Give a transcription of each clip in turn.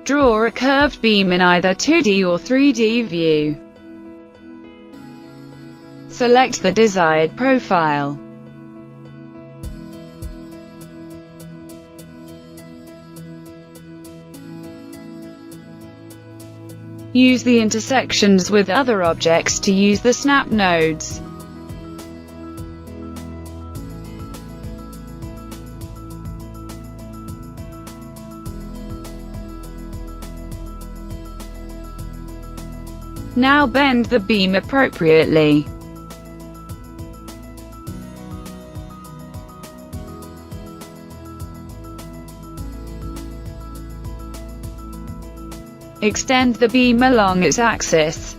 Draw a curved beam in either 2D or 3D view. Select the desired profile. Use the intersections with other objects to use the snap nodes. Now bend the beam appropriately. Extend the beam along its axis.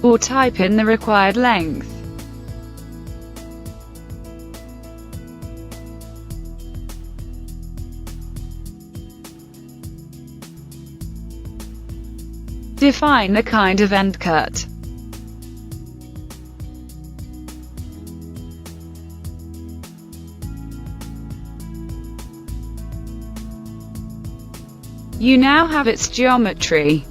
Or type in the required length. Define the kind of end cut. You now have its geometry.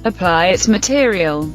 Apply its material.